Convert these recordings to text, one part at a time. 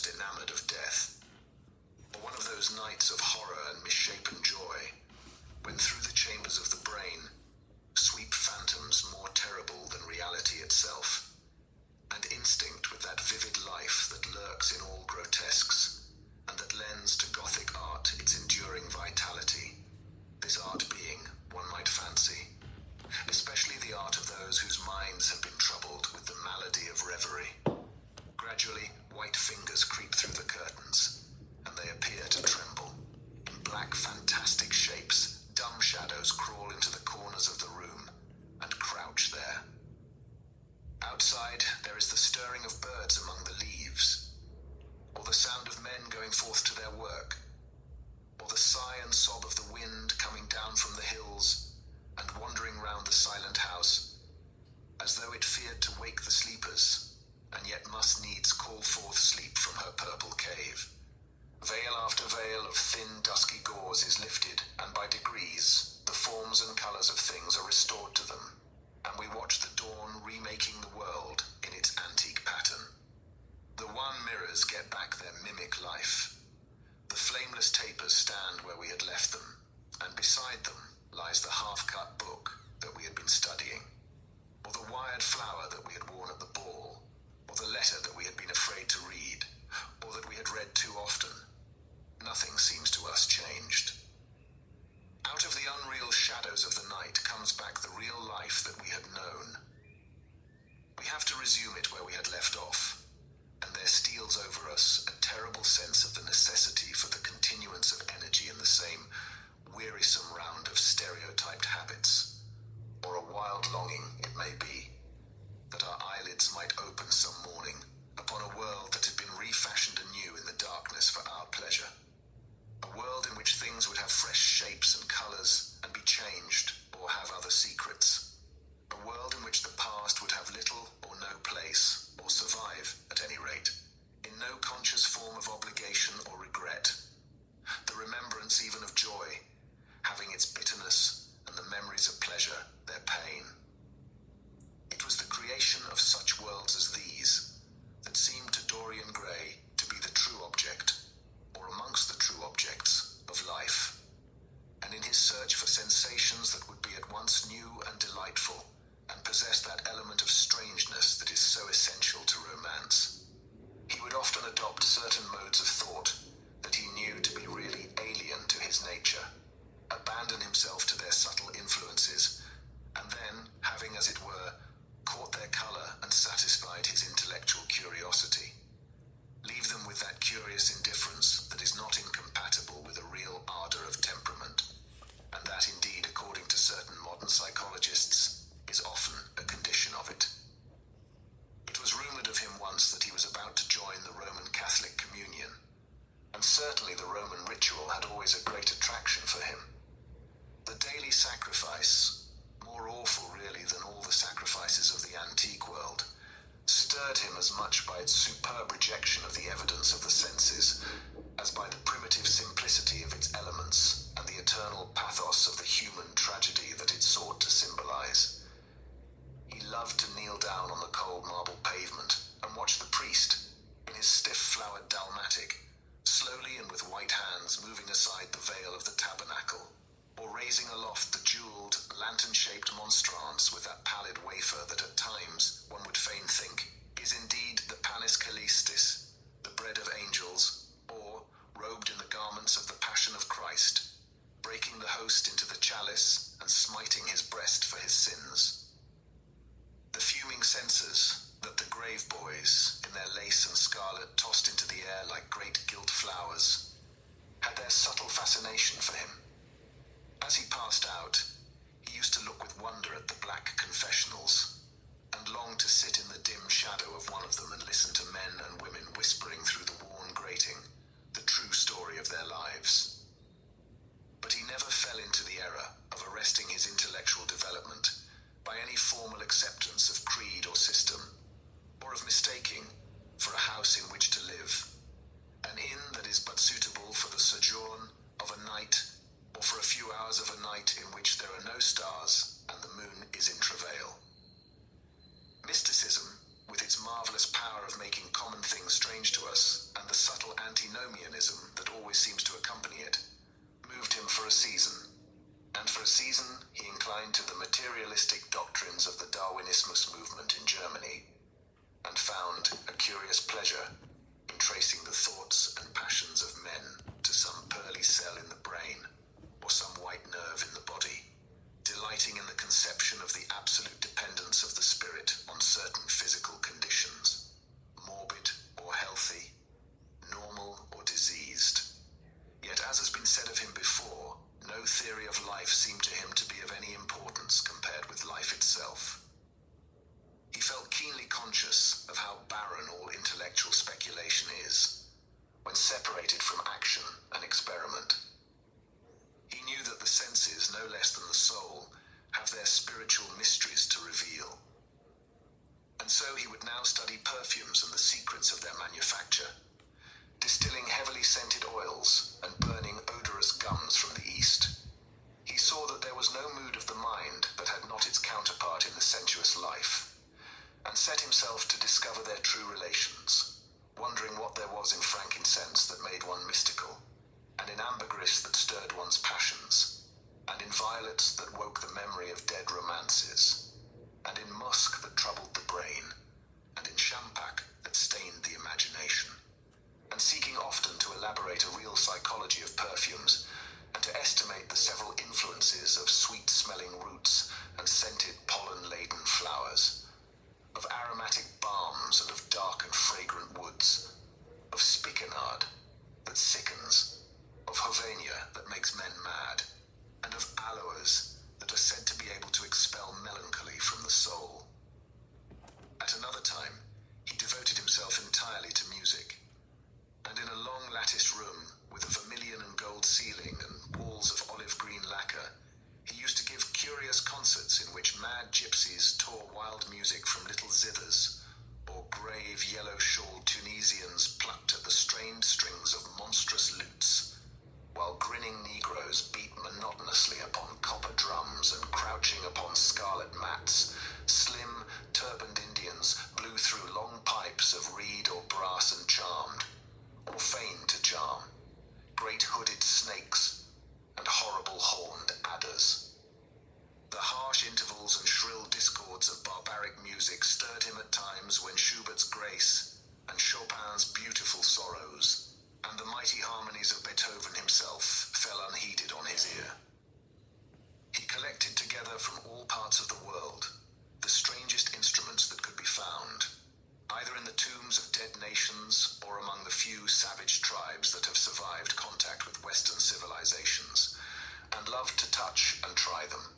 just enamored of death. Or one of those nights of horror and misshapen joy, when through the chambers of the brain sweep phantoms more terrible than reality itself, and instinct with that vivid life that lurks in all grotesques, and that lends to Gothic art its enduring vitality. This art being, one might fancy, especially the art of those whose minds have been troubled with the malady of reverie. Gradually, white fingers creep through the curtains, and they appear to tremble. In black, fantastic shapes, dumb shadows crawl into the corners of the room and crouch there. Outside, there is the stirring of birds among the leaves, or the sound of men going forth to their work, or the sigh and sob of the wind coming down from the hills and wandering round the silent house, as though it feared to wake the sleepers, and yet must needs call forth sleep from her purple cave. Veil after veil of thin, dusky gauze is lifted, and by degrees, the forms and colours of things are restored to them, and we watch the dawn remaking the world in its antique pattern. The wan mirrors get back their mimic life. The flameless tapers stand where we had left them, and beside them lies the half-cut book that we had been studying, or the wired flower that we had worn at the ball, or the letter that we had been afraid to read, or that we had read too often. Nothing seems to us changed. Out of the unreal shadows of the night comes back the real life that we had known. We have to resume it where we had left off, and there steals over us a terrible sense of the necessity for the continuance of energy in the same wearisome round of stereotyped habits, or a wild longing, it may be, that our eyelids might open some morning upon a world that had been refashioned anew in the darkness for our pleasure. A world in which things would have fresh shapes and colours and be changed or have other secrets. A world in which the past would have little or no place, or survive, at any rate, in no conscious form of obligation or regret. The remembrance even of joy, having its bitterness, and the memories of pleasure, their pain. It was the creation of such worlds as these that seemed to Dorian Gray to be the true object, or amongst the true objects, of life. And in his search for sensations that would be at once new and delightful, and possess that element of strangeness that is so essential to romance, he would often adopt certain modes of thought that he knew to be really alien to his nature, abandon himself to their subtle influences, and then, having, as it were, caught their colour and satisfied his intellectual curiosity, leave them with that curious indifference that is not incompatible with a real ardour of temperament, and that indeed, according to certain modern psychologists, is often a condition of it. It was rumoured of him once that he was about to join the Roman Catholic Communion, and certainly the Roman ritual had always a great attraction for him. The daily sacrifice, more awful really than all the sacrifices of the antique world, stirred him as much by its superb rejection of the evidence of the senses as by the primitive simplicity of its elements and the eternal pathos of the human tragedy that it sought to symbolize. He loved to kneel down on the cold marble pavement and watch the priest, in his stiff-flowered dalmatic, slowly and with white hands moving aside the veil of the tabernacle, or raising aloft the jewelled, lantern-shaped monstrance with that pallid wafer that at times, one would fain think, is indeed the panis calistis, the bread of angels, or, robed in the garments of the Passion of Christ, breaking the host into the chalice and smiting his breast for his sins. The fuming censers that the grave boys, in their lace and scarlet tossed into the air like great gilt flowers, had their subtle fascination for him. As he passed out, he used to look with wonder at the black confessionals, and long to sit in the dim shadow of one of them and listen to men and women whispering through the worn grating the true story of their lives. But he never fell into the error of arresting his intellectual development by any formal acceptance of creed or system, or of mistaking for a house in which to live, an inn that is but suitable for the sojourn of a night, or for a few hours of a night in which there are no stars and the moon is in travail. Mysticism, with its marvellous power of making common things strange to us, subtle antinomianism that always seems to accompany it, moved him for a season. And for a season, he inclined to the materialistic doctrines of the Darwinismus movement in Germany, and found a curious pleasure in tracing the thoughts and passions of men to some pearly cell in the brain, or some white nerve in the body, delighting in the conception of the absolute dependence of the spirit on certain physical conditions, morbid or healthy, normal or diseased. Yet, as has been said of him before, no theory of life seemed to him to be of any importance compared with life itself. He felt keenly conscious of how barren all intellectual speculation is, when separated from action and experiment. He knew that the senses, no less than the soul, have their spiritual mysteries to reveal. And so he would now study perfumes and the secrets of their manufacture, distilling heavily scented oils and burning odorous gums from the east. He saw that there was no mood of the mind that had not its counterpart in the sensuous life, and set himself to discover their true relations, wondering what there was in frankincense that made one mystical, and in ambergris that stirred one's passions, and in violets that woke the memory of dead romances, and in musk that troubled the brain, and in champak that stained the imagination, and seeking often to elaborate a real psychology of perfumes, and to estimate the several influences of sweet-smelling roots and scented pollen-laden flowers, of aromatic balms and of dark and fragrant woods, of spikenard that sickens, of hovenia that makes men mad, and of aloes that are said to be able to expel melancholy from the soul. At another time, he devoted himself entirely to music, and in a long latticed room with a vermilion and gold ceiling and walls of olive green lacquer, he used to give curious concerts in which mad gypsies tore wild music from little zithers, or grave yellow-shawled Tunisians plucked at the strained strings of monstrous lutes, while grinning Negroes beat monotonously upon copper drums, and crouching upon scarlet mats, slim, turbaned Indians blew through long pipes of reed or brass and charmed, or feigned to charm, great hooded snakes and horrible horned adders. The harsh intervals and shrill discords of barbaric music stirred him at times when Schubert's Grace and Chopin's Beautiful Sorrows and the mighty harmonies of Beethoven himself fell unheeded on his ear. He collected together from all parts of the world the strangest instruments that could be found, either in the tombs of dead nations or among the few savage tribes that have survived contact with Western civilizations, and loved to touch and try them.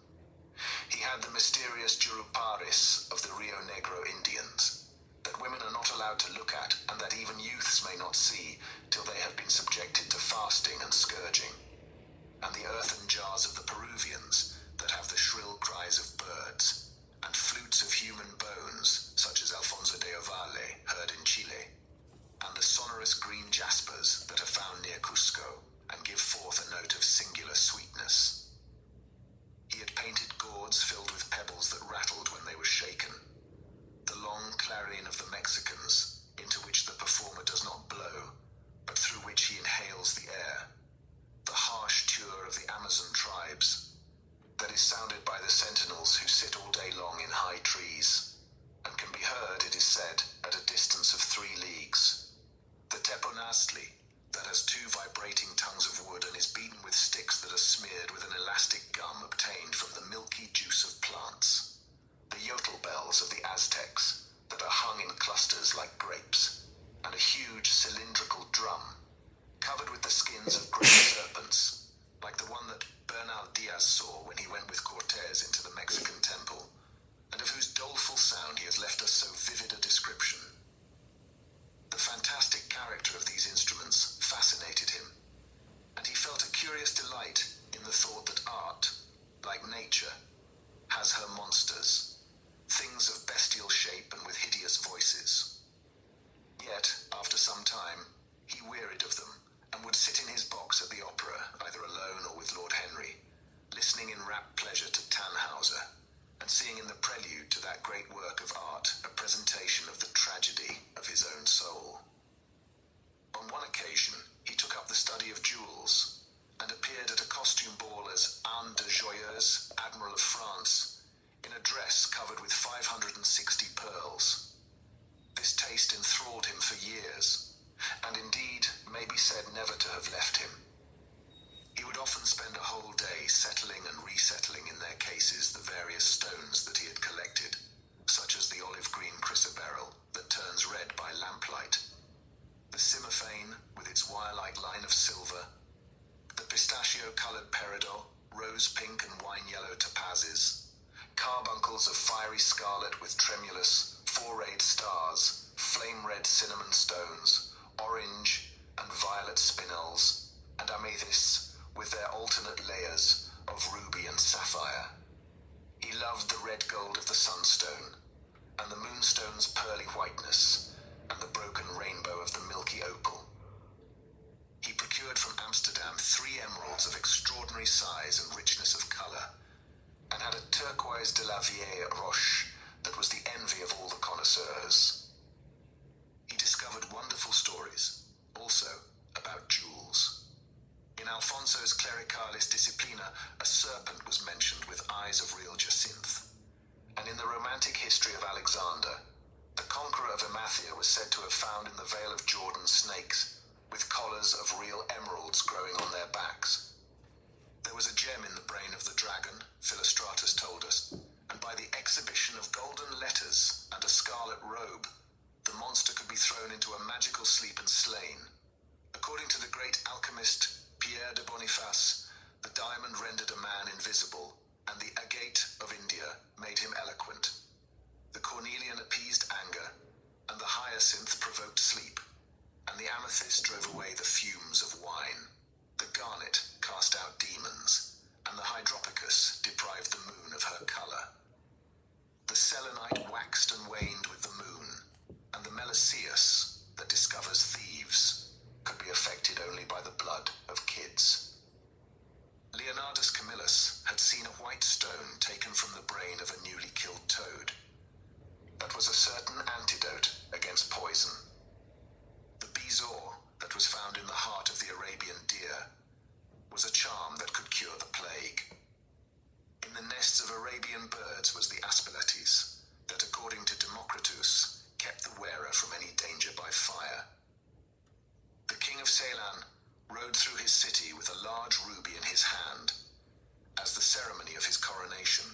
He had the mysterious juruparis of the Rio Negro Indians, that women are not allowed to look at and that even youths may not see till they have been subjected to fasting and scourging, and the earthen jars of the Peruvians that have the shrill cries of birds, and flutes of human bones, such as Alfonso de Ovalle, heard in Chile, and the sonorous green jaspers that are found near Cusco, and give forth a note of singular sweetness. He had painted gourds filled with pebbles that rattled when they were shaken, the long clarion of the Mexicans, into which the performer does not blow, but through which he inhales the air, the harsh tur of the Amazon tribes, that is sounded by the sentinels who sit all day long in high trees, and can be heard, it is said, at a distance of 3 leagues. The teponaztli, that has 2 vibrating tongues of wood and is beaten with sticks that are smeared with an elastic gum obtained from the milky juice of plants. The yotl bells of the Aztecs, that are hung in clusters like grapes, and a huge cylindrical drum, covered with the skins of great serpents, like the one that Bernal Diaz saw when he went with Cortez into the Mexican temple, and of whose doleful sound he has left us so vivid a description. The fantastic character of these instruments fascinated him, and he felt a curious delight in the thought that art, like nature, has her monsters, things of bestial shape and with hideous voices. Yet, after some time, never to have left him. He would often spend a whole day settling and resettling in their cases the various stones that he had collected, such as the olive-green chrysoberyl that turns red by lamplight, the cymophane with its wire-like line of silver, the pistachio-coloured peridot, rose-pink and wine-yellow topazes, carbuncles of fiery scarlet with tremulous, four-rayed stars, flame-red cinnamon stones, orange and violet spinels, and amethysts with their alternate layers of ruby and sapphire. He loved the red gold of the sunstone, and the moonstone's pearly whiteness, and the broken rainbow of the milky opal. He procured from Amsterdam 3 emeralds of extraordinary size and richness of colour, and had a turquoise de la vieille roche that was the envy of all the connoisseurs. He discovered wonderful stories, also about jewels. In Alfonso's Clericalis Disciplina, a serpent was mentioned with eyes of real jacinth. And in the romantic history of Alexander, the conqueror of Emathia was said to have found in the Vale of Jordan snakes with collars of real emeralds growing on their backs. There was a gem in the brain of the dragon, Philostratus told us, and by the exhibition of golden letters and a scarlet robe, the monster could be thrown into a magical sleep and slain. According to the great alchemist Pierre de Boniface, the diamond rendered a man invisible, and the agate of India made him eloquent. The cornelian appeased anger, and the hyacinth provoked sleep, and the amethyst drove away the fumes of wine. The garnet cast out demons, and the hydropicus deprived the moon of her colour. The selenite waxed and waned with the moon, and the meliseus, that discovers thieves, could be affected only by the blood of kids. Leonardus Camillus had seen a white stone taken from the brain of a newly killed toad. That was a certain antidote against poison. The bezoar that was found in the heart of the Arabian deer was a charm that could cure the plague. In the nests of Arabian birds was the aspilates, that according to Democritus kept the wearer from any danger by fire. The king of Ceylan rode through his city with a large ruby in his hand, as the ceremony of his coronation.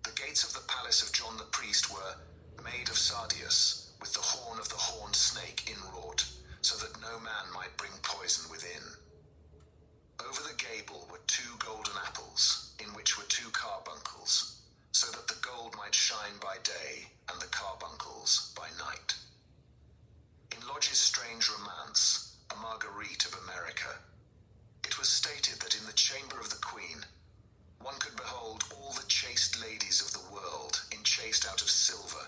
The gates of the palace of John the priest were made of sardius, with the horn of the horned snake inwrought, so that no man might bring poison within. Over the gable were 2 golden apples, in which were 2 carbuncles, so that the gold might shine by day, and the carbuncles by night. In Lodge's strange romance, A Marguerite of America, it was stated that in the chamber of the Queen, one could behold all the chaste ladies of the world enchased out of silver,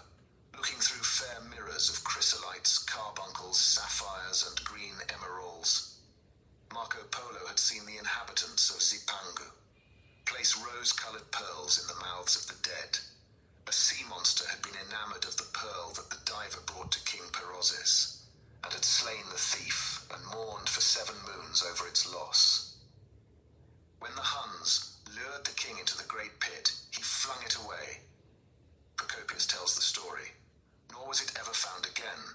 looking through fair mirrors of chrysolites, carbuncles, sapphires, and green emeralds. Marco Polo had seen the inhabitants of Zipangu place rose-coloured pearls in the mouths of the dead. A sea monster had been enamoured of the pearl that the diver brought to King Perozes, and had slain the thief and mourned for 7 moons over its loss. When the Huns lured the king into the great pit, he flung it away. Procopius tells the story, nor was it ever found again,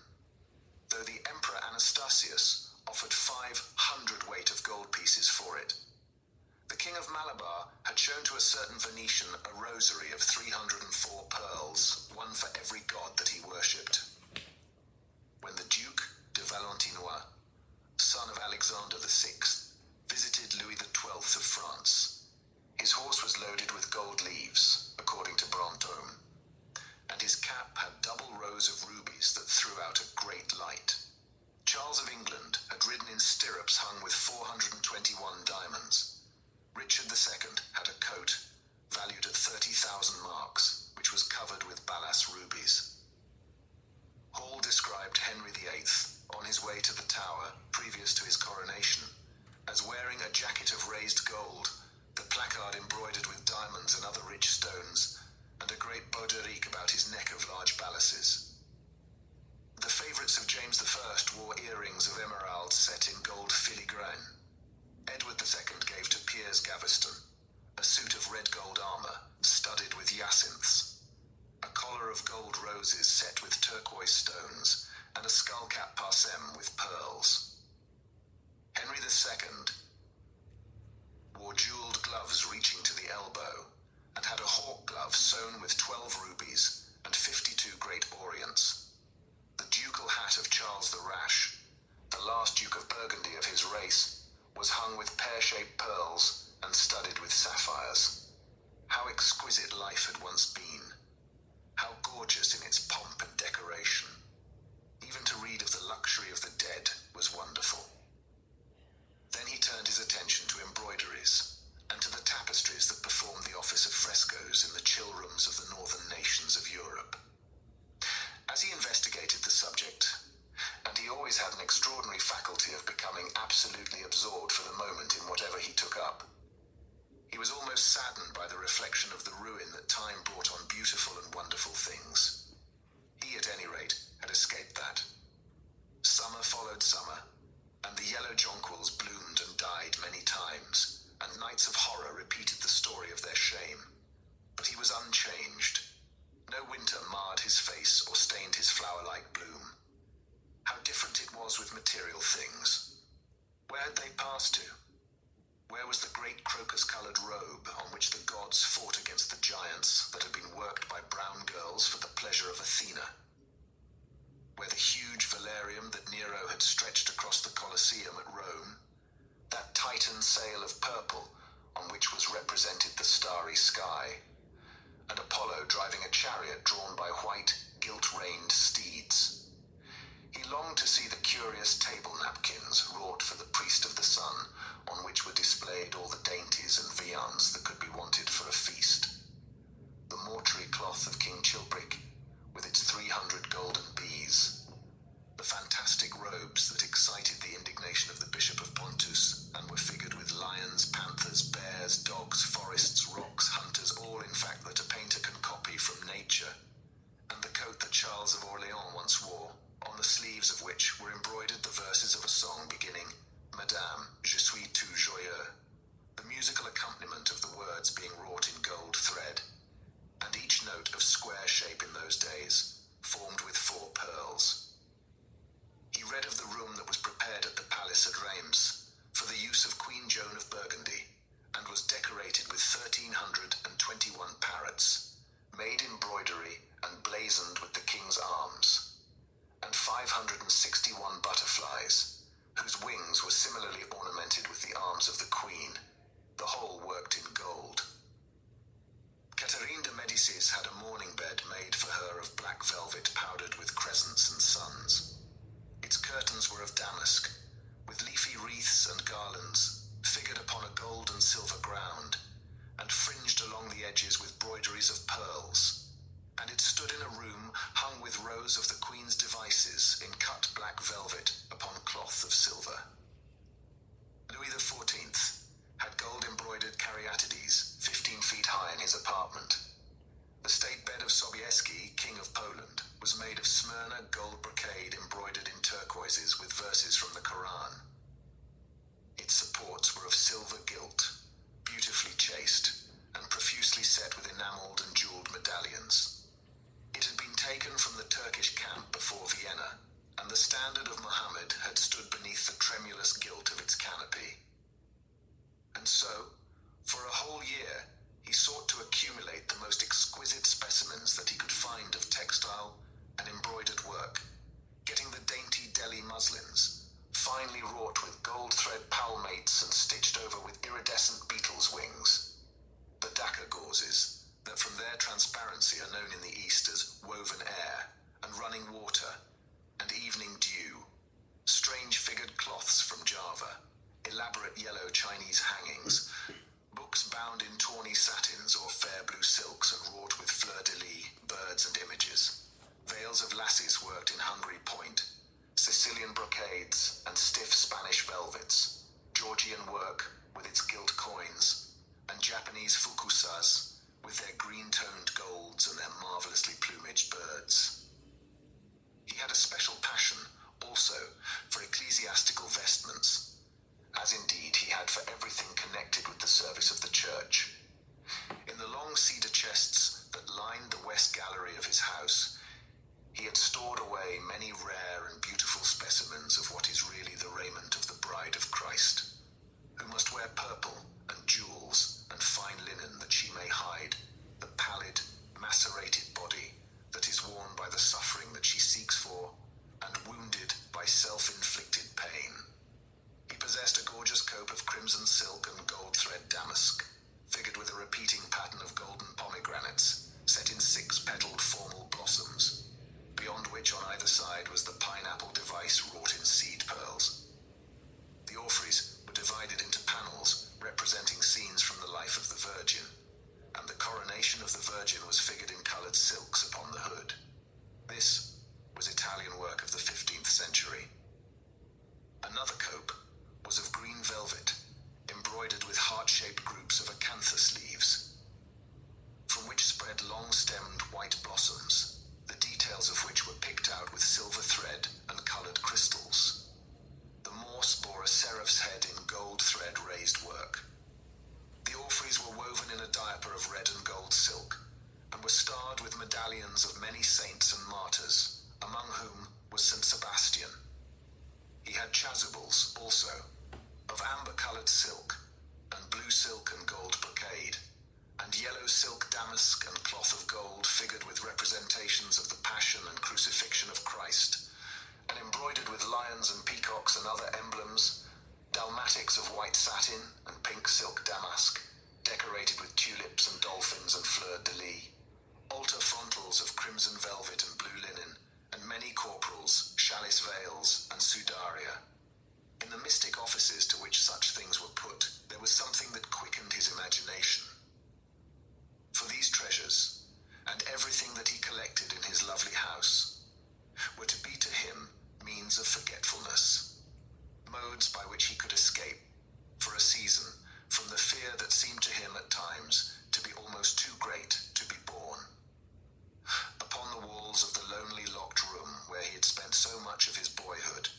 though the Emperor Anastasius offered 500 weight of gold pieces for it. The King of Malabar had shown to a certain Venetian a rosary of 304 pearls, one for every god that he worshipped. When the Duke de Valentinois, son of Alexander VI, visited Louis XII of France, his horse was loaded with gold leaves, according to Brantôme, and his cap had double rows of rubies that threw out a great light. Charles of England had ridden in stirrups hung with 421 diamonds. Richard II had a coat valued at 30,000 marks, which was covered with Balas rubies. Hall described Henry VIII, on his way to the Tower, previous to his coronation, as wearing a jacket of raised gold, the placard embroidered with diamonds and other rich stones, and a great bauderique about his neck of large balasses. The favourites of James I wore earrings of emeralds set in gold filigrane. Edward II gave to Piers Gaveston a suit of red gold armour, studded with jacinths, a collar of gold roses set with turquoise stones, and a skullcap parsem with pearls. his race, was hung with pear-shaped pearls and studded with sapphires. How exquisite life had once been. How gorgeous in its pomp and decoration. Even to read of the luxury of the dead was wonderful. Then he turned his attention to embroideries, and to the tapestries that performed the office of frescoes in the chill rooms of the northern nations of Europe. As he investigated the subject, and he always had an extraordinary faculty of becoming absolutely absorbed for the moment in whatever he took up, he was almost saddened by the reflection of the ruin that time brought on beautiful and wonderful things. He, at any rate, had escaped that. Summer followed summer, and the yellow jonquils bloomed and died many times, and nights of horror repeated the story of their shame. But he was unchanged. No winter marred his face or stained his flower-like bloom. How different it was with material things. Where had they passed to? Where was the great crocus-coloured robe on which the gods fought against the giants that had been worked by brown girls for the pleasure of Athena? Where the huge velarium that Nero had stretched across the Colosseum at Rome, that Titan sail of purple on which was represented the starry sky, and Apollo driving a chariot drawn by white, gilt-reined steeds. He longed to see the curious table napkins wrought for the priest of the sun, on which were displayed all the dainties and viands that could be wanted for a feast. The mortuary cloth of King Chilperic, with its 300 golden bees. The fantastic robes that excited the indignation of the Bishop of Pontus, and were figured with lions, panthers, bears, dogs, forests, rocks, hunters, all in fact that a painter can copy from nature. And the coat that Charles of Orléans once wore, on the sleeves of which were embroidered the verses of a song beginning, Madame, je suis tout joyeux, the musical accompaniment of the words being wrought in gold thread, and each note of square shape in those days, formed with 4 pearls. He read of the room that was prepared at the palace at Reims for the use of Queen Joan of Burgundy, and was decorated with 1,321 parrots, made in broidery and blazoned with the king's arms, and 561 butterflies, whose wings were similarly ornamented with the arms of the queen, the whole worked in gold. Catherine de Medicis had a mourning bed made for her of black velvet powdered with crescents and suns. Its curtains were of damask, with leafy wreaths and garlands, figured upon a gold and silver ground, and fringed along the edges with broideries of pearls, and it stood in a room hung with rows of the Queen's devices in cut black velvet upon cloth of silver. Louis XIV had gold-embroidered caryatides 15 feet high in his apartment. The state bed of Sobieski, King of Poland, was made of Smyrna gold brocade embroidered in turquoises with verses from the Quran. Its supports were of silver gilt, beautifully chased, and profusely set with enameled and jeweled medallions. It had been taken from the Turkish camp before Vienna, and the standard of Muhammad had stood beneath the tremulous gilt of its canopy. And so, for a whole year, he sought to accumulate the most exquisite specimens that he could find of textile and embroidered work, getting the dainty Delhi muslins, finely wrought with gold thread palmates and stitched over with iridescent beetles' wings, the Dhaka gauzes, that from their transparency are known in the East as woven air, and running water, and evening dew, strange figured cloths from Java, elaborate yellow Chinese hangings, books bound in tawny satins or fair blue silks and wrought with fleur-de-lis, birds and images, veils of lassies worked in Hungary point, Sicilian brocades and stiff Spanish velvets, Georgian work with its gilt coins, and Japanese fukusas with their green-toned golds and their marvelously plumaged birds. He had a special passion, also, for ecclesiastical vestments, as indeed he had for everything connected with the service of the church. In the long cedar chests that lined the west gallery of his house, he had stored away many rare and beautiful specimens of what is really the raiment of the bride of Christ, who must wear purple and jewels and fine linen that she may hide the pallid, macerated body that is worn by the suffering that she seeks for and wounded by self-inflicted pain. He possessed damask, figured with a repeating pattern of golden pomegranates, set in six-petaled formal blossoms, beyond which on either side was the pineapple device wrought in seed pearls. The orphreys were divided into panels representing scenes from the life of the Virgin, and the coronation of the Virgin was figured in coloured silks upon the hood. This was Italian work of the 15th century. Another cope was of green velvet, embroidered with heart-shaped groups of acanthus leaves, from which spread long-stemmed white blossoms, the details of which were picked out with silver thread and coloured crystals. The morse bore a seraph's head in gold thread raised work. The orphreys were woven in a diaper of red and gold silk, and were starred with medallions of many saints and martyrs, among whom was St. Sebastian. He had chasubles, also, of amber-coloured silk, and blue silk and gold brocade, and yellow silk damask and cloth of gold figured with representations of the Passion and Crucifixion of Christ, and embroidered with lions and peacocks and other emblems, dalmatics of white satin and pink silk damask, decorated with tulips and dolphins and fleur-de-lis, altar frontals of crimson velvet and blue linen, and many corporals, chalice veils, and sudaria. In the mystic offices to which such things were put, there was something that quickened his imagination. For these treasures, and everything that he collected in his lovely house, were to be to him means of forgetfulness, modes by which he could escape, for a season, from the fear that seemed to him at times to be almost too great to be borne. Upon the walls of the lonely locked room where he had spent so much of his boyhood,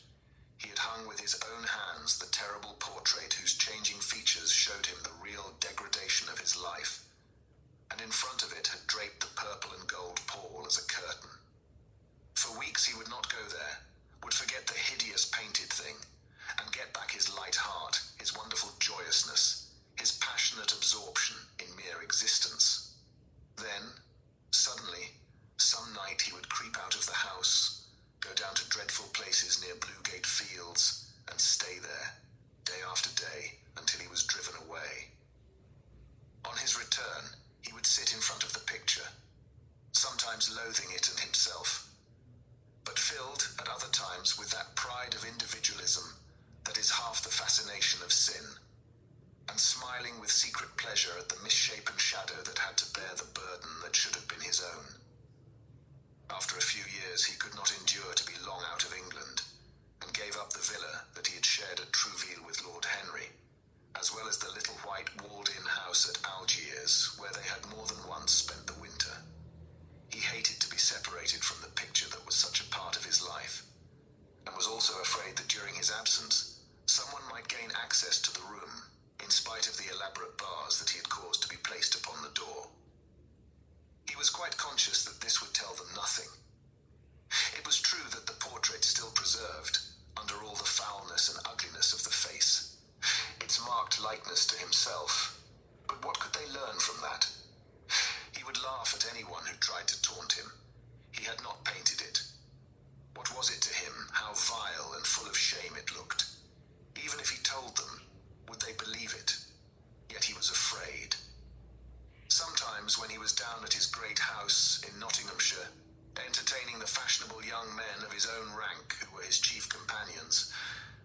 he had hung with his own hands the terrible portrait whose changing features showed him the real degradation of his life, and in front of it had draped the purple and gold pall as a curtain. For weeks he would not go there, would forget the hideous painted thing, and get back his light heart, his wonderful joyousness, his passionate absorption in mere existence. Then, suddenly, some night he would creep out of the house, go down to dreadful places near Bluegate Fields, and stay there, day after day, until he was driven away. On his return, he would sit in front of the picture, sometimes loathing it and himself, but filled at other times with that pride of individualism that is half the fascination of sin, and smiling with secret pleasure at the misshapen shadow that had to bear the burden that should have been his own. After a few years he could not endure to be long out of England, and gave up the villa that he had shared at Trouville with Lord Henry, as well as the little white walled-in house at Algiers, where they had more than once spent the winter. He hated to be separated from the picture that was such a part of his life, and was also afraid that during his absence, someone might gain access to the room, in spite of the elaborate bars that he had caused to be placed upon the door. He was quite conscious that this would tell them nothing. It was true that the portrait still preserved, under all the foulness and ugliness of the face, its marked likeness to himself, but what could they learn from that? He would laugh at anyone who tried to taunt him. He had not painted it. What was it to him, how vile and full of shame it looked? Even if he told them, would they believe it? Yet he was afraid. Sometimes when he was down at his great house in Nottinghamshire, entertaining the fashionable young men of his own rank who were his chief companions,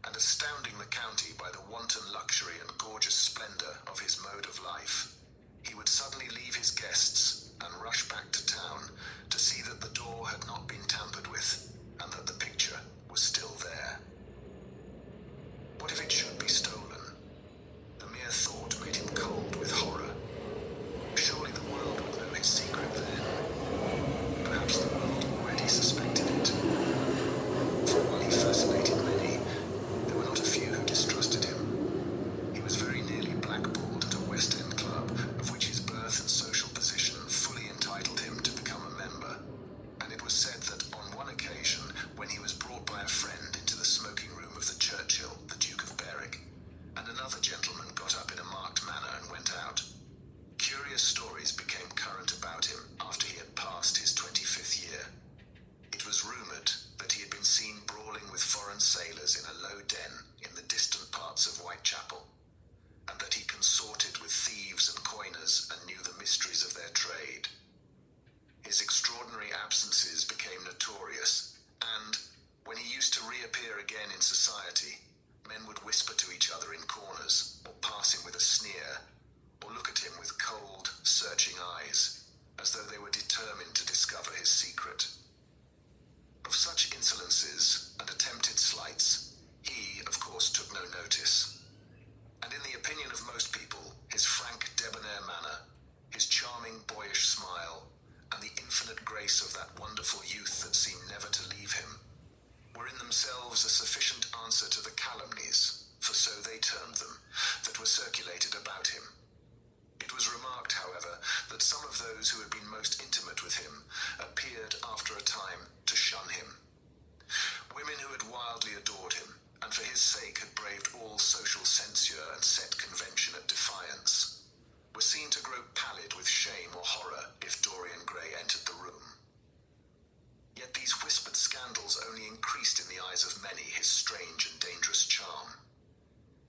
and astounding the county by the wanton luxury and gorgeous splendour of his mode of life, he would suddenly leave his guests and rush back to town to see that the door had not been tampered with, and that the picture was still there. were circulated about him. It was remarked, however, that some of those who had been most intimate with him appeared after a time to shun him. Women who had wildly adored him, and for his sake had braved all social censure and set convention at defiance, were seen to grow pallid with shame or horror if Dorian Gray entered the room. Yet these whispered scandals only increased in the eyes of many his strange and dangerous charm.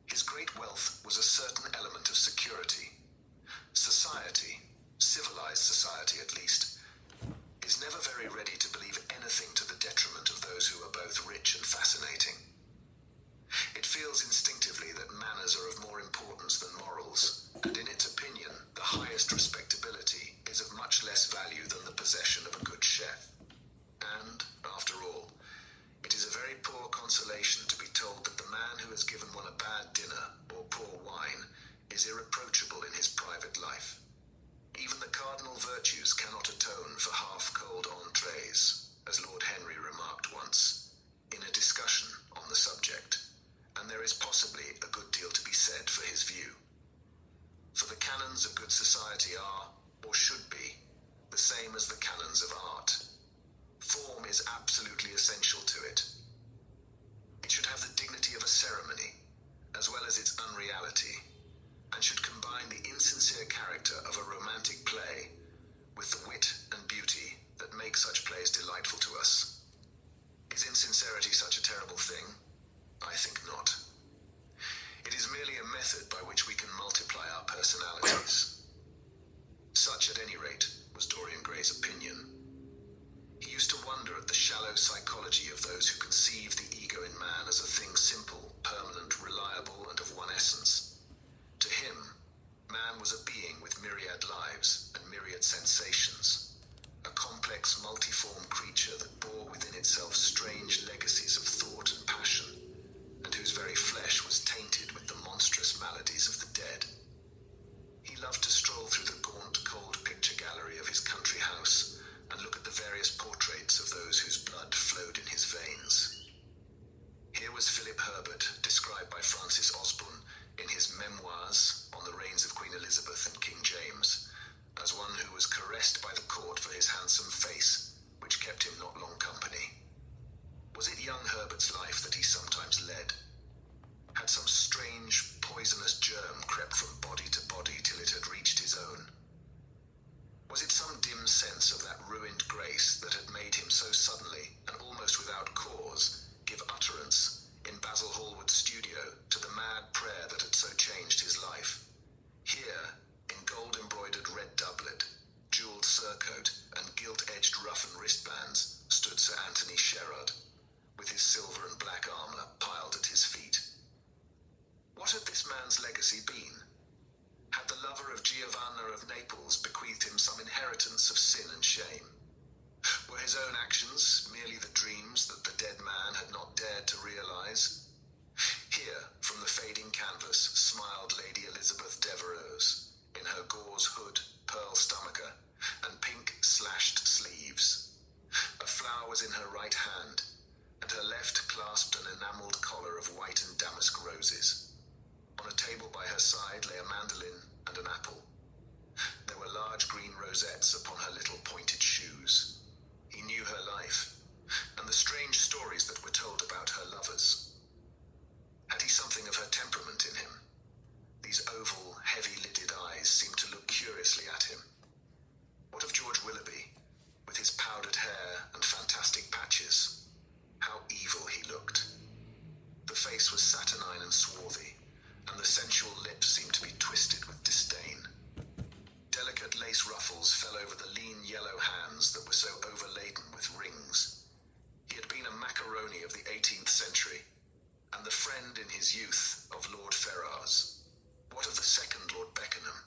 His great wealth was a certain element of security. Society, civilized society at least, is never very ready to believe anything to the detriment of those who are both rich and fascinating. It feels instinctively that manners are of more importance than morals, and in its opinion, the highest respectability is of much less value than the possession of a good chef. And, after all, it is a very poor consolation to be told that the man who has given one a bad dinner or poor wine is irreproachable in his private life. Even the cardinal virtues cannot atone for half-cold entrees, as Lord Henry remarked once, in a discussion on the subject, and there is possibly a good deal to be said for his view. For the canons of good society are, or should be, the same as the canons of art. Form is absolutely essential to it. It should have the dignity of a ceremony, as well as its unreality, and should combine the insincere character of a romantic play with the wit and beauty that make such plays delightful to us. Is insincerity such a terrible thing? I think not. It is merely a method by which we can multiply our personalities. Such, at any rate, was Dorian Gray's opinion. He used to wonder at the shallow psychology of those who conceive the ego in man as a thing simple, permanent, reliable, and of one essence. To him, man was a being with myriad lives and myriad sensations, a complex, multiform creature that bore within itself strange legacies of thought and passion, and whose very flesh was tainted with the monstrous maladies of the dead. He loved to stroll through the gaunt, cold picture gallery of his country house and look at the various portraits of those whose blood flowed in his veins. Here was Philip Herbert, described by Francis Osborne in his memoirs on the reigns of Queen Elizabeth and King James, as one who was caressed by the court for his handsome face, which kept him not long company. Was it young Herbert's life that he sometimes led? Had some strange, poisonous germ crept from body to body till it had reached his own? Was it some dim sense of that ruined grace that had made him so suddenly, and almost without cause, give utterance, in Basil Hallward's studio, to the mad prayer that had so changed his life? Here, in gold-embroidered red doublet, jewelled surcoat, and gilt-edged ruff and wristbands, stood Sir Anthony Sherard, with his silver and black armour piled at his feet. What had this man's legacy been? Had the lover of Giovanna of Naples bequeathed him some inheritance of sin and shame? Were his own actions merely the dreams that the dead man had not dared to realize? Here, from the fading canvas, smiled Lady Elizabeth Devereux, in her gauze hood, pearl stomacher, and pink slashed sleeves. A flower was in her right hand, and her left clasped an enamelled collar of white and damask roses. On a table by her side lay a mandolin and an apple. There were large green rosettes upon her little pointed shoes. He knew her life, and the strange stories that were told about her lovers. Had he something of her temperament in him? These oval, heavy-lidded eyes seemed to look curiously at him. What of George Willoughby, with his powdered hair and fantastic patches? How evil he looked. The face was saturnine and swarthy, and the sensual lips seemed to be twisted with disdain. Delicate lace ruffles fell over the lean yellow hands that were so overladen with rings. He had been a macaroni of the 18th century, and the friend in his youth of Lord Ferrars. What of the second Lord Beckenham,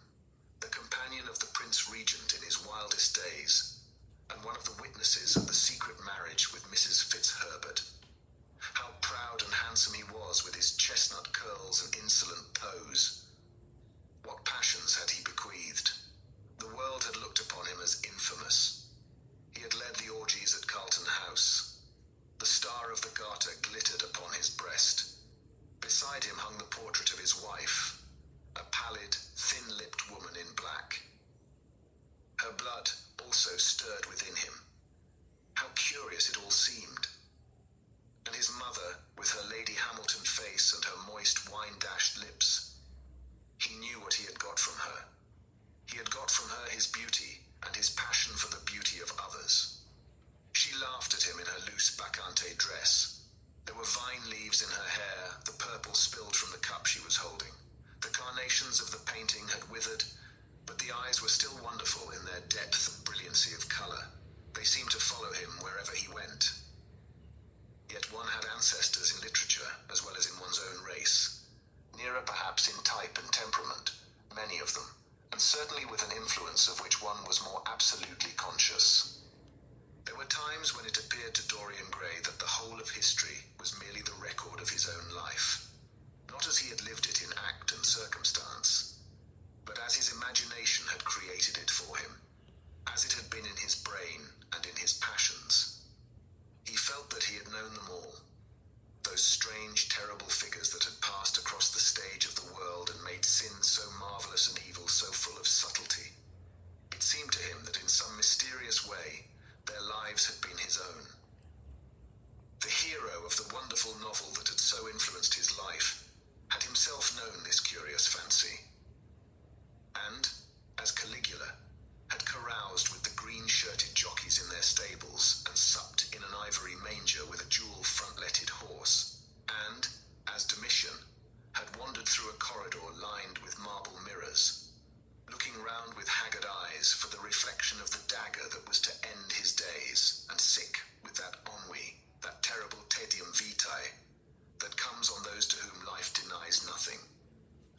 the companion of the Prince Regent in his wildest days, and one of the witnesses of the secret marriage with Mrs. Fitzherbert? How proud and handsome he was with his chestnut curls and insolent pose. What passions had he bequeathed? The world had looked upon him as infamous. He had led the orgies at Carlton House. The Star of the Garter glittered upon his breast. Beside him hung the portrait of his wife, her moist, wine-dashed lips. He knew what he had got from her. He had got from her his beauty and his passion for the beauty of others. She laughed at him in her loose bacchante dress. There were vine leaves in her hair, the purple spilled from the cup she was holding. The carnations of the painting had withered, but the eyes were still wonderful in their depth and brilliancy of color. They seemed to follow him wherever he went. Yet one had ancestors in literature as well as in one's own race, nearer perhaps in type and temperament, many of them, and certainly with an influence of which one was more absolutely conscious. There were times when it appeared to Dorian Gray that the whole of history was merely the record of his own life, not as he had lived it in act and circumstance, but as his imagination had created it for him, as it had been in his brain and in his passions. He felt that he had known them all, those strange, terrible figures that had passed across the stage of the world and made sin so marvelous and evil so full of subtlety. It seemed to him that in some mysterious way, their lives had been his own. The hero of the wonderful novel that had so influenced his life had himself known this curious fancy, and, as Caligula, had caroused with the green-shirted jockeys in their stables and supped in an ivory manger with a jewel front-letted horse, and, as Domitian, had wandered through a corridor lined with marble mirrors, looking round with haggard eyes for the reflection of the dagger that was to end his days, and sick with that ennui, that terrible tedium vitae, that comes on those to whom life denies nothing,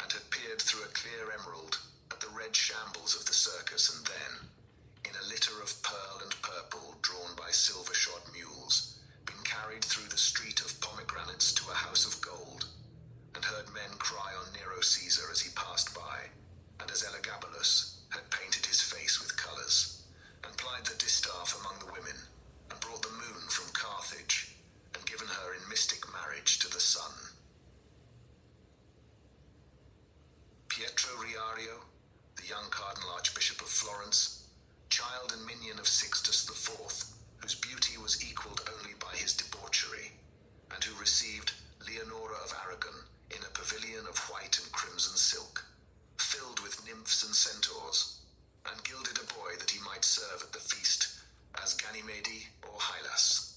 and had peered through a clear emerald at the red shambles of the circus, and then, in a litter of pearl and purple drawn by silver-shod mules, been carried through the street of pomegranates to a house of gold, and heard men cry on Nero Caesar as he passed by, and as Elagabalus had painted his face with colours, and plied the distaff among the women, and brought the moon from Carthage, and given her in mystic marriage to the sun. Pietro Riario, the young Cardinal Archbishop of Florence, child and minion of Sixtus IV, whose beauty was equalled only by his debauchery, and who received Leonora of Aragon in a pavilion of white and crimson silk, filled with nymphs and centaurs, and gilded a boy that he might serve at the feast as Ganymede or Hylas.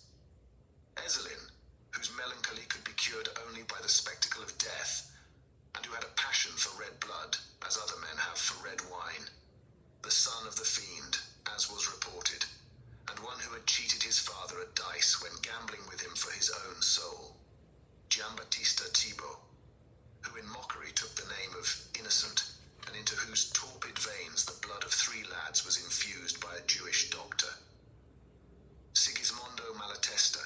Ezelin, whose melancholy could be cured only by the spectacle of death, and who had a passion for red blood, as other men have for red wine. The son of the fiend, as was reported, and one who had cheated his father at dice when gambling with him for his own soul. Giambattista Thibaut, who in mockery took the name of Innocent, and into whose torpid veins the blood of 3 lads was infused by a Jewish doctor. Sigismondo Malatesta,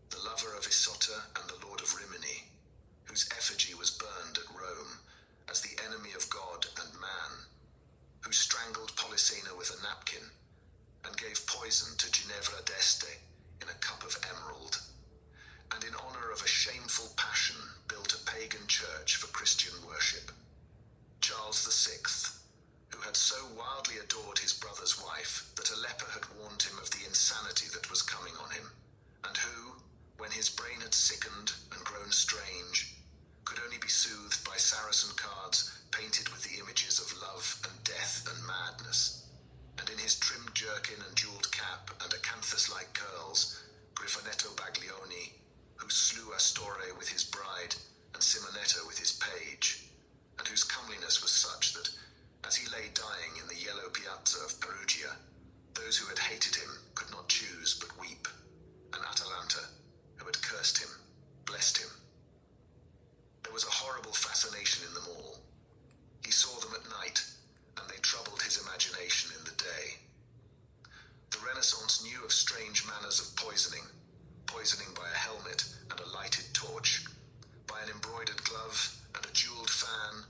the lover of Isotta and the lord of Rimini, whose effigy was burned at Rome as the enemy of God and man, who strangled Polissena with a napkin and gave poison to Ginevra d'Este in a cup of emerald, and in honor of a shameful passion built a pagan church for Christian worship. Charles VI, who had so wildly adored his brother's wife that a leper had warned him of the insanity that was coming on him, and who, when his brain had sickened and grown strange, could only be soothed by Saracen cards painted with the images of love and death and madness, and in his trimmed jerkin and jeweled cap and acanthus-like curls, Griffonetto Baglioni, who slew Astore with his bride and Simonetto with his page, and whose comeliness was such that, as he lay dying in the yellow piazza of Perugia, those who had hated him could not choose but weep, and Atalanta, who had cursed him, blessed him. There was a horrible fascination in them all. He saw them at night, and they troubled his imagination in the day. The Renaissance knew of strange manners of poisoning by a helmet and a lighted torch, by an embroidered glove and a jeweled fan,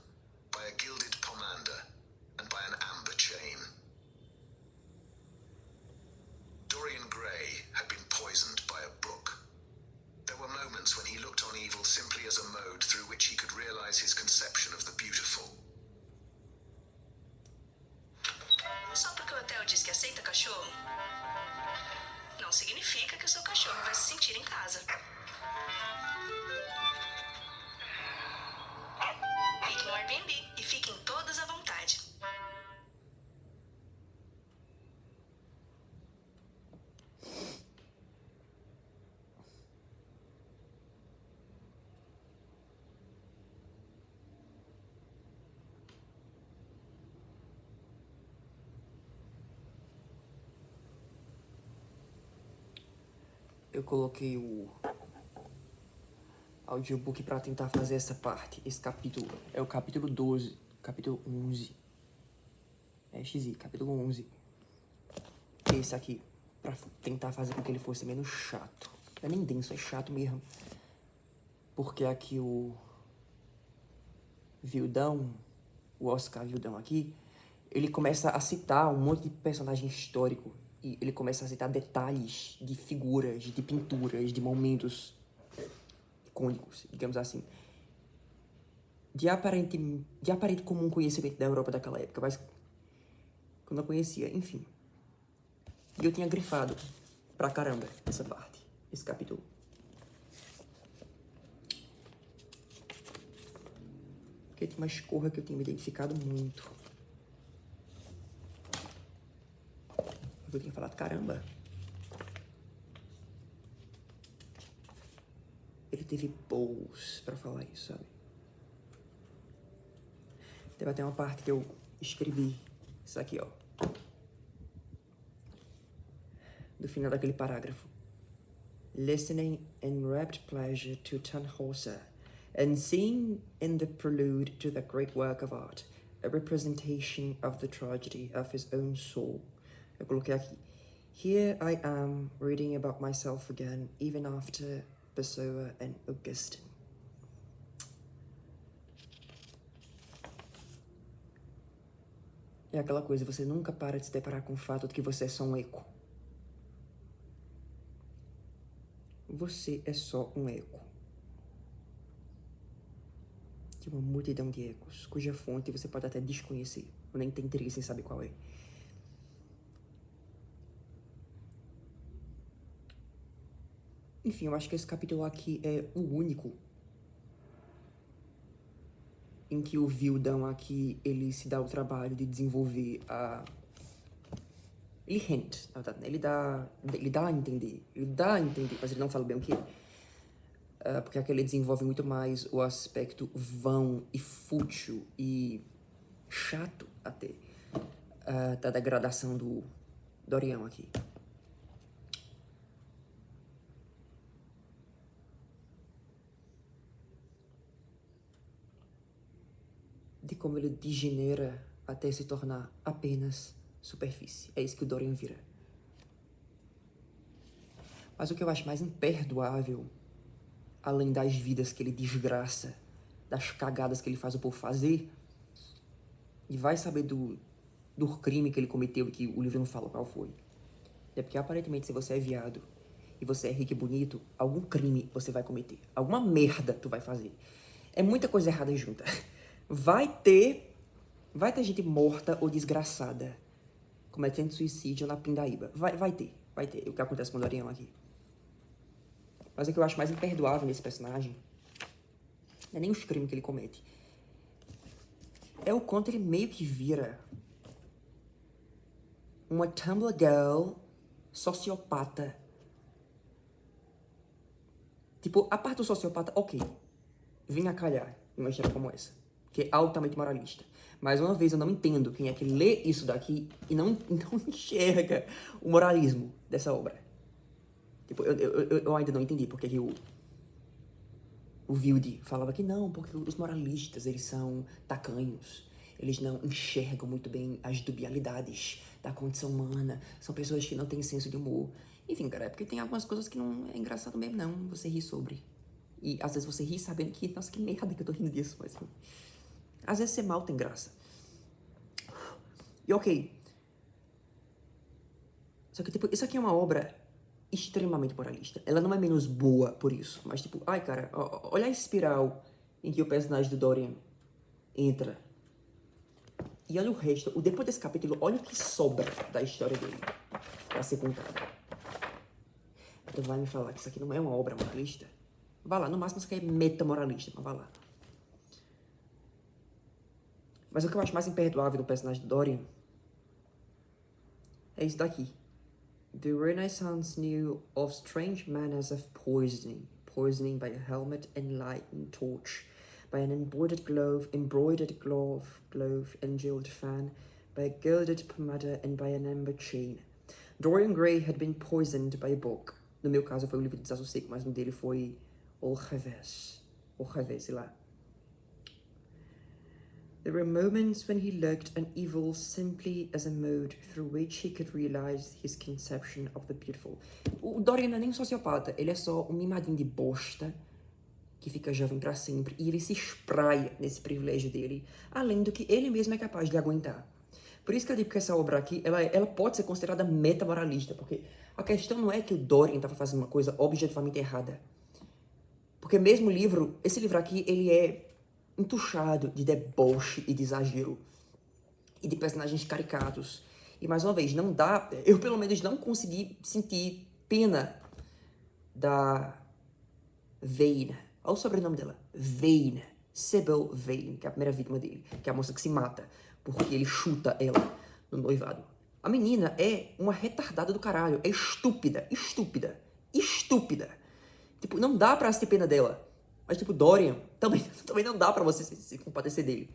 by a gilded pomander, and by an amber chain. Dorian Gray had been poisoned by a book. There were moments when he looked on evil simply as a mode through which he could realize his conception of the beautiful. Só porque o hotel diz que aceita cachorro, não significa que o seu cachorro vai se sentir em casa. eu coloquei o audiobook pra tentar fazer essa parte. Esse capítulo é o capítulo 12, capítulo 11. É XI, capítulo 11. Que é esse aqui, pra tentar fazer com que ele fosse menos chato. Não é nem denso, é chato mesmo. Porque aqui o Vildão, o Oscar Vildão aqui, ele começa a citar um monte de personagem histórico. E ele começa a citar detalhes de figuras, de pinturas, de momentos icônicos, digamos assim. De aparente comum conhecimento da Europa daquela época, mas que eu não conhecia, enfim. E eu tinha grifado pra caramba essa parte, esse capítulo. Porque tem umas cores que eu tinha me identificado muito. Eu tinha falado, caramba. Ele teve balls pra falar isso, sabe? Teve até uma parte que eu escrevi isso aqui, ó. Do final daquele parágrafo. Listening in rapt pleasure to Tannhäuser, and seeing in the prelude to that great work of art a representation of the tragedy of his own soul. Eu coloquei aqui. Here I am reading about myself again, even after Pessoa and Augustine. É aquela coisa, você nunca para de se deparar com o fato de que você é só um eco. Você é só um eco de uma multidão de ecos, cuja fonte você pode até desconhecer, ou nem tem interesse em saber qual é. Enfim, eu acho que esse capítulo aqui é o único em que o Vildão aqui, ele se dá o trabalho de desenvolver a... Ele hint, na verdade, né? Ele dá a entender, mas ele não fala bem o que é. Porque aqui ele desenvolve muito mais o aspecto vão e fútil e chato até da degradação do Dorian aqui. De como ele degenera até se tornar apenas superfície. É isso que o Dorian vira. Mas o que eu acho mais imperdoável, além das vidas que ele desgraça, das cagadas que ele faz o povo fazer, e vai saber do crime que ele cometeu e que o livro não fala qual foi. É porque aparentemente se você é viado e você é rico e bonito, algum crime você vai cometer. Alguma merda tu vai fazer. É muita coisa errada junta. Vai ter gente morta ou desgraçada cometendo suicídio na pindaíba. Vai ter. O que acontece com o Dorian aqui. Mas o que eu acho mais imperdoável nesse personagem não é nem os crimes que ele comete. É o quanto ele meio que vira uma Tumblr girl sociopata. Tipo, a parte do sociopata, ok. Vim a calhar em uma história como essa, que é altamente moralista. Mais uma vez, eu não entendo quem é que lê isso daqui e não enxerga o moralismo dessa obra. Tipo, eu ainda não entendi porque que o Wilde falava que não, porque os moralistas, eles são tacanhos. Eles não enxergam muito bem as dubialidades da condição humana. São pessoas que não têm senso de humor. Enfim, cara, é porque tem algumas coisas que não é engraçado mesmo, não. Você ri sobre. E às vezes você ri sabendo que, nossa, que merda que eu tô rindo disso. Mas às vezes ser mal tem graça. E ok. Só que, tipo, isso aqui é uma obra extremamente moralista. Ela não é menos boa por isso. Mas, tipo, ai, cara, olha a espiral em que o personagem do Dorian entra. E olha o resto. Depois desse capítulo, olha o que sobra da história dele pra ser contada. Então vai me falar que isso aqui não é uma obra moralista? Vá lá, no máximo isso aqui é meta-moralista, mas vá lá. Mas o que eu acho mais imperdoável do personagem do Dorian é isso daqui. The Renaissance knew of strange manners of poisoning by a helmet and lighted torch, by an embroidered glove and jeweled fan, by a gilded pomander and by an amber chain. Dorian Gray had been poisoned by a book. No meu caso foi o livro de Desassossego, mas no dele foi Au revés, sei lá. There were moments when he looked on evil simply as a mode through which he could realize his conception of the beautiful. O Dorian não é nem um sociopata, ele é só um mimadinho de bosta que fica jovem pra sempre e ele se espraia nesse privilégio dele, além do que ele mesmo é capaz de aguentar. Por isso que eu digo que essa obra aqui, ela pode ser considerada metamoralista, porque a questão não é que o Dorian estava fazendo uma coisa objetivamente errada. Porque mesmo o livro, esse livro aqui, ele é entuchado de deboche e de exagero. E de personagens caricatos. E mais uma vez, não dá... Eu pelo menos não consegui sentir pena da Vane. Olha o sobrenome dela. Vane. Sybil Vane, que é a primeira vítima dele. Que é a moça que se mata. Porque ele chuta ela no noivado. A menina é uma retardada do caralho. É estúpida. Tipo, não dá pra se ter pena dela. Mas, tipo, Dorian, também não dá pra você se compadecer dele.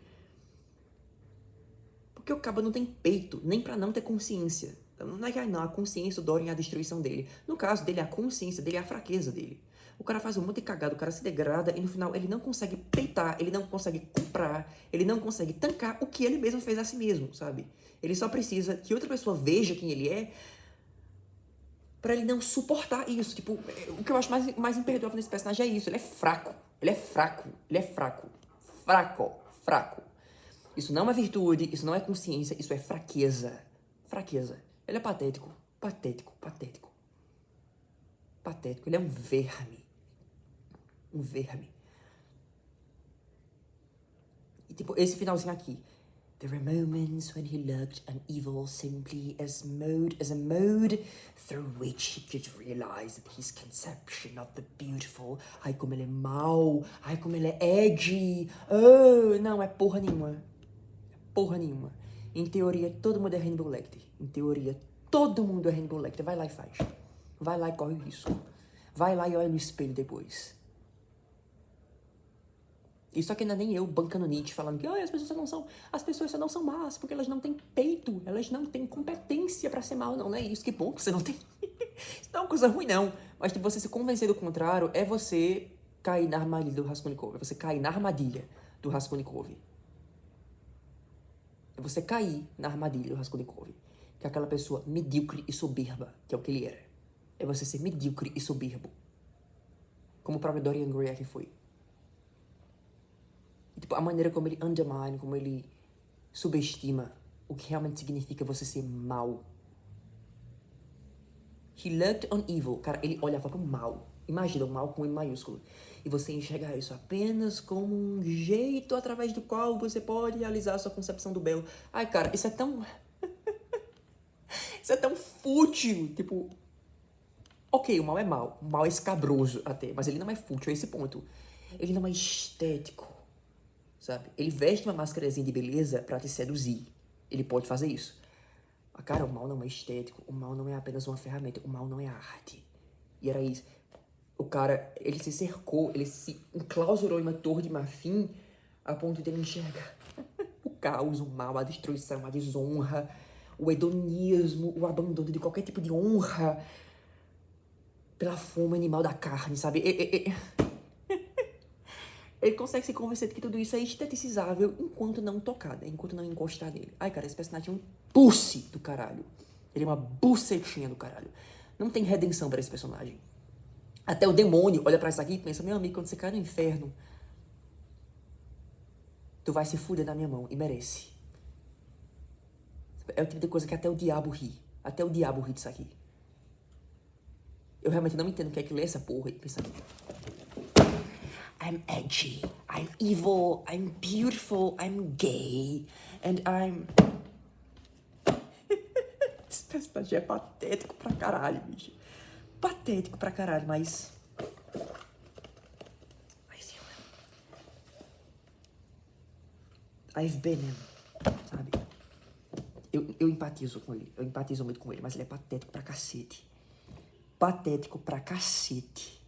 Porque o cabo não tem peito, nem pra não ter consciência. Não é que a consciência do Dorian é a destruição dele. No caso dele, a consciência dele é a fraqueza dele. O cara faz um monte de cagada, o cara se degrada e no final ele não consegue peitar, ele não consegue comprar, ele não consegue tancar o que ele mesmo fez a si mesmo, sabe? Ele só precisa que outra pessoa veja quem ele é pra ele não suportar isso. Tipo, o que eu acho mais imperdoável nesse personagem é isso. Ele é fraco. Fraco. Isso não é virtude, isso não é consciência, isso é fraqueza. Ele é patético. Ele é um verme. E tipo, esse finalzinho aqui. There were moments when he looked on evil simply as a mode through which he could realize his conception of the beautiful. Ai, como ele é mau. Ai, como ele é edgy. Oh, não, é porra nenhuma. Em teoria, todo mundo é Rainbow Lecter. Vai lá e faz. Vai lá e corre o risco. Vai lá e olha no espelho depois. Isso aqui não é nem eu bancando Nietzsche falando que as pessoas só não são más porque elas não têm peito, elas não têm competência pra ser mal. Não é isso, que bom que você não tem. Isso não é uma coisa ruim, não. Mas tipo, você se convencer do contrário é você cair na armadilha do Raskolnikov. É você cair na armadilha do Raskolnikov. É você cair na armadilha do Raskolnikov. Que é aquela pessoa medíocre e soberba, que é o que ele era. É você ser medíocre e soberbo. Como o próprio Dorian Gray aqui foi. Tipo, a maneira como ele undermine, como ele subestima o que realmente significa você ser mal. He looked on evil. Cara, ele olhava pro mal. Imagina, o mal com M maiúsculo. E você enxerga isso apenas como um jeito através do qual você pode realizar a sua concepção do belo. Ai, cara, isso é tão... isso é tão fútil. Tipo... Ok, o mal é mal. O mal é escabroso até. Mas ele não é fútil a esse ponto. Ele não é estético. Sabe? Ele veste uma máscarazinha de beleza pra te seduzir. Ele pode fazer isso. Mas, cara, o mal não é estético. O mal não é apenas uma ferramenta. O mal não é arte. E era isso. O cara, ele se cercou, ele se enclausurou em uma torre de marfim a ponto de ele enxergar o caos, o mal, a destruição, a desonra, o hedonismo, o abandono de qualquer tipo de honra pela fome animal da carne, sabe? Ele consegue se convencer de que tudo isso é estetizável enquanto não tocar, né? Enquanto não encostar nele. Ai, cara, esse personagem é um pussy do caralho. Ele é uma bucetinha do caralho. Não tem redenção pra esse personagem. Até o demônio olha pra isso aqui e pensa, meu amigo, quando você cai no inferno, tu vai se fuder na minha mão. E merece. É o tipo de coisa que até o diabo ri. Até o diabo ri disso aqui. Eu realmente não entendo o que é que lê essa porra e pensa... I'm edgy, I'm evil, I'm beautiful, I'm gay, and I'm... Esse personagem é patético pra caralho, bicho. Patético pra caralho, mas... I've been him, sabe? Eu empatizo com ele, eu empatizo muito com ele, mas ele é patético pra cacete. Patético pra cacete.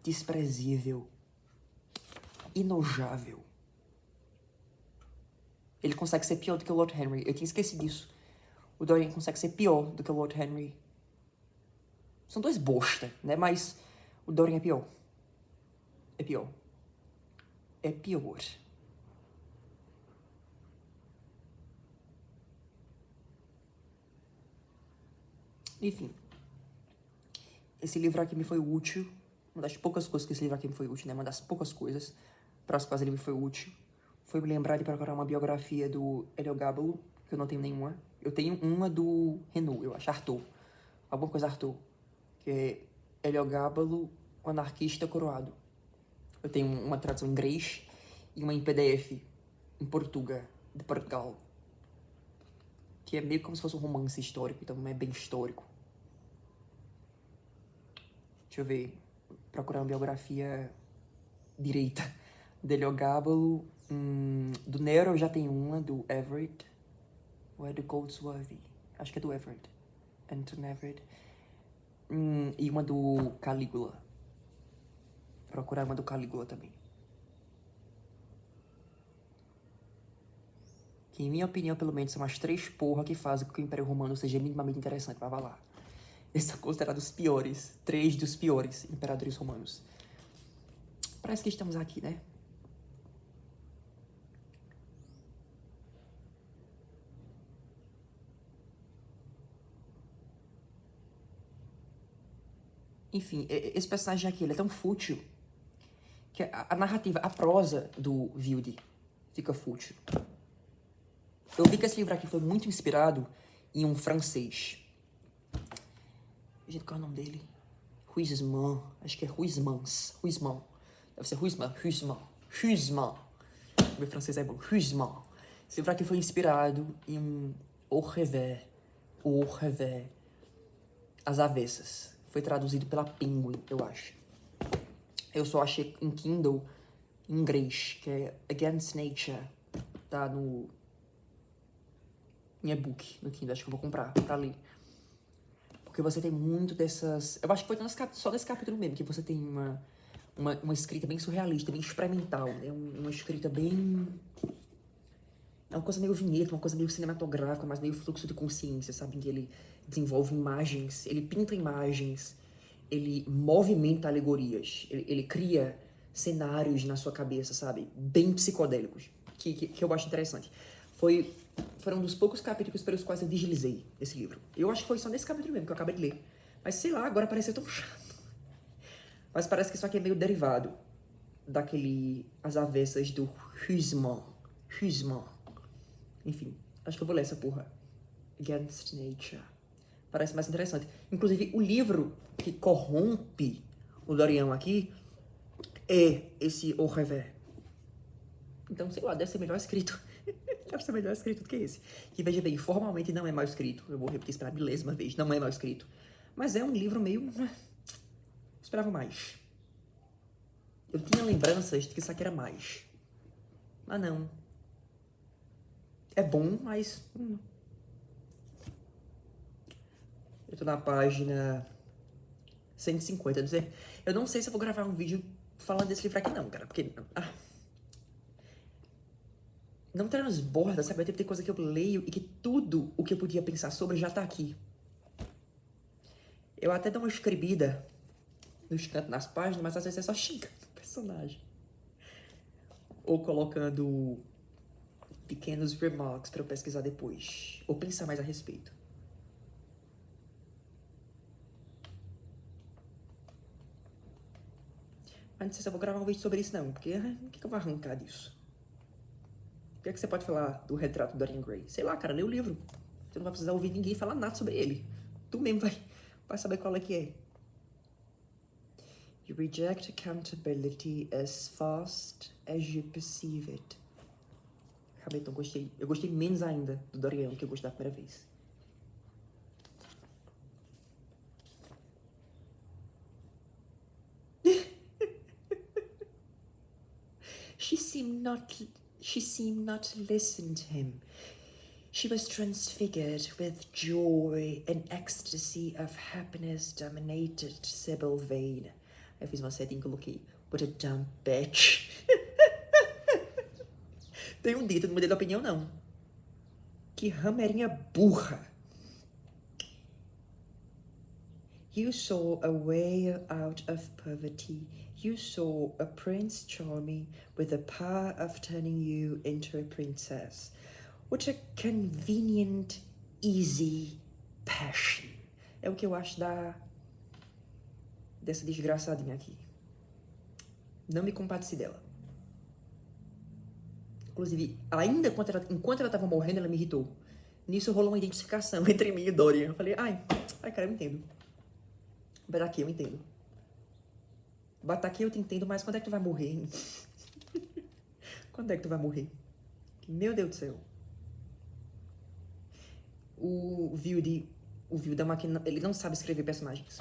Desprezível, inojável. Ele consegue ser pior do que o Lord Henry. Eu tinha esquecido disso. O Dorian consegue ser pior do que o Lord Henry. São dois bosta, né? Mas o Dorian é pior. É pior. É pior. Enfim. Esse livro aqui me foi útil. Uma das poucas coisas que esse livro aqui me foi útil, né? Uma das poucas coisas para as quais ele me foi útil. Foi me lembrar de procurar uma biografia do Heliogábalo, que eu não tenho nenhuma. Eu tenho uma do Renault, eu acho. Arthur. Alguma coisa Arthur. Que é Heliogábalo, o anarquista coroado. Eu tenho uma tradução em inglês e uma em PDF, em Portugal, de Portugal. Que é meio como se fosse um romance histórico, então não é bem histórico. Deixa eu ver. Procurar uma biografia direita de Heliogábalo. Do Nero eu já tenho uma, do Everett. Ou é do Goldsworthy? Acho que é do Everett. Anton Everett. E uma do Calígula. Procurar uma do Calígula também. Que, em minha opinião, pelo menos, são as 3 porra que fazem com que o Império Romano seja minimamente interessante. Vai lá. Eles são considerados os piores. 3 dos piores imperadores romanos. Parece que estamos aqui, né? Enfim, esse personagem aqui, ele é tão fútil que a narrativa, a prosa do Wilde fica fútil. Eu vi que esse livro aqui foi muito inspirado em um francês. Gente, qual é o nome dele? Huysmans. Acho que é Huysmans. Deve ser Huysmans. Meu francês é bom. Huysmans. Esse livro aqui foi inspirado em Au Revers. As Avessas. Foi traduzido pela Penguin, eu acho. Eu só achei em Kindle, em inglês, que é Against Nature. Tá no... em e-book, no Kindle. Acho que eu vou comprar pra ler. Porque você tem muito dessas... Eu acho que foi só nesse capítulo mesmo, que você tem uma escrita bem surrealista, bem experimental, né? Uma escrita bem... É uma coisa meio vinheta, uma coisa meio cinematográfica, mas meio fluxo de consciência, sabe? Em que ele desenvolve imagens, ele pinta imagens, ele movimenta alegorias, ele cria cenários na sua cabeça, sabe? Bem psicodélicos, que eu acho interessante. Foram um dos poucos capítulos pelos quais eu deslizei esse livro. Eu acho que foi só nesse capítulo mesmo que eu acabei de ler. Mas sei lá, agora parece ser tão chato. Mas parece que isso aqui é meio derivado daquele... As Avessas do Huysmans. Enfim, acho que eu vou ler essa porra. Against Nature. Parece mais interessante. Inclusive, o livro que corrompe o Dorian aqui é esse Au Revers. Então, sei lá, deve ser melhor escrito. Deve ser melhor escrito do que esse. Que, veja bem, formalmente não é mal escrito. Eu vou repetir isso pela milésima vez. Não é mal escrito. Mas é um livro meio... Esperava mais. Eu tinha lembranças de que isso aqui era mais. Mas não. É bom, mas... Eu tô na página 150. Dizer, eu não sei se eu vou gravar um vídeo falando desse livro aqui não, cara. Porque... não transborda, sabe? Tem coisa que eu leio e que tudo o que eu podia pensar sobre já tá aqui. Eu até dou uma escrevida nos cantos, nas páginas, mas às vezes é só xingando o personagem. Ou colocando pequenos remarks pra eu pesquisar depois. Ou pensar mais a respeito. Mas não sei se eu vou gravar um vídeo sobre isso não, porque o que eu vou arrancar disso? O que é que você pode falar do retrato do Dorian Gray? Sei lá, cara, lê o livro. Você não vai precisar ouvir ninguém falar nada sobre ele. Tu mesmo vai saber qual é que é. You reject accountability as fast as you perceive it. Realmente não gostei. Eu gostei menos ainda do Dorian do que eu gostei da primeira vez. She seemed not to listen to him. She was transfigured with joy and ecstasy of happiness dominated Sybil Vane. Eu fiz uma setinha e coloquei, what a dumb bitch. Tem um dito, não mudei de opinião não. Que ramerinha burra. You saw a way out of poverty. You saw a prince charming with the power of turning you into a princess. What a convenient, easy passion. É o que eu acho dessa desgraçadinha aqui. Não me compadeci dela. Inclusive, ainda enquanto ela tava morrendo, ela me irritou. Nisso rolou uma identificação entre mim e Dorian. Eu falei, ai, cara, eu entendo. Bataki, eu entendo. Bataki, eu te entendo, mas quando é que tu vai morrer, hein? Quando é que tu vai morrer? Meu Deus do céu. O Vilda Máquina, ele não sabe escrever personagens.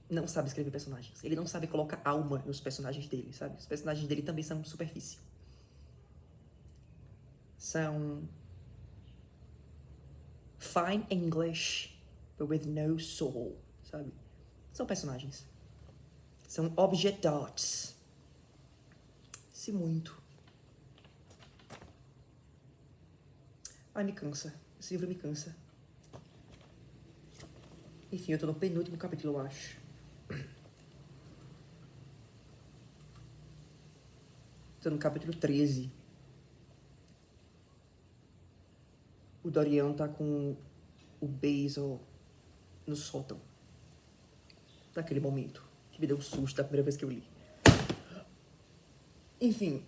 Não sabe escrever personagens. Ele não sabe colocar alma nos personagens dele, sabe? Os personagens dele também são superfície. São fine English, but with no soul, sabe? São personagens. São object dots. Se muito. Ai, me cansa. Esse livro me cansa. Enfim, eu tô no penúltimo capítulo, eu acho. Tô no capítulo 13. O Dorian tá com o Basil no sótão. Naquele momento. Que me deu um susto da primeira vez que eu li. Enfim.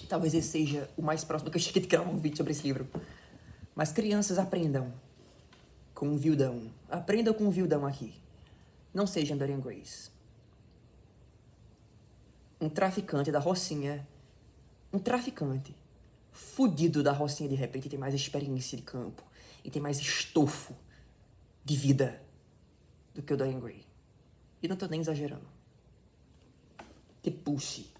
Talvez esse seja o mais próximo que eu cheguei de gravar um vídeo sobre esse livro. Mas crianças, aprendam com o Vildão. Aprendam com o Vildão aqui. Não sejam Dorian Grace. Um traficante da Rocinha. Um traficante fudido da Rocinha, de repente, tem mais experiência de campo. E tem mais estofo de vida do que o Dorian Gray. E não tô nem exagerando. Que puxe.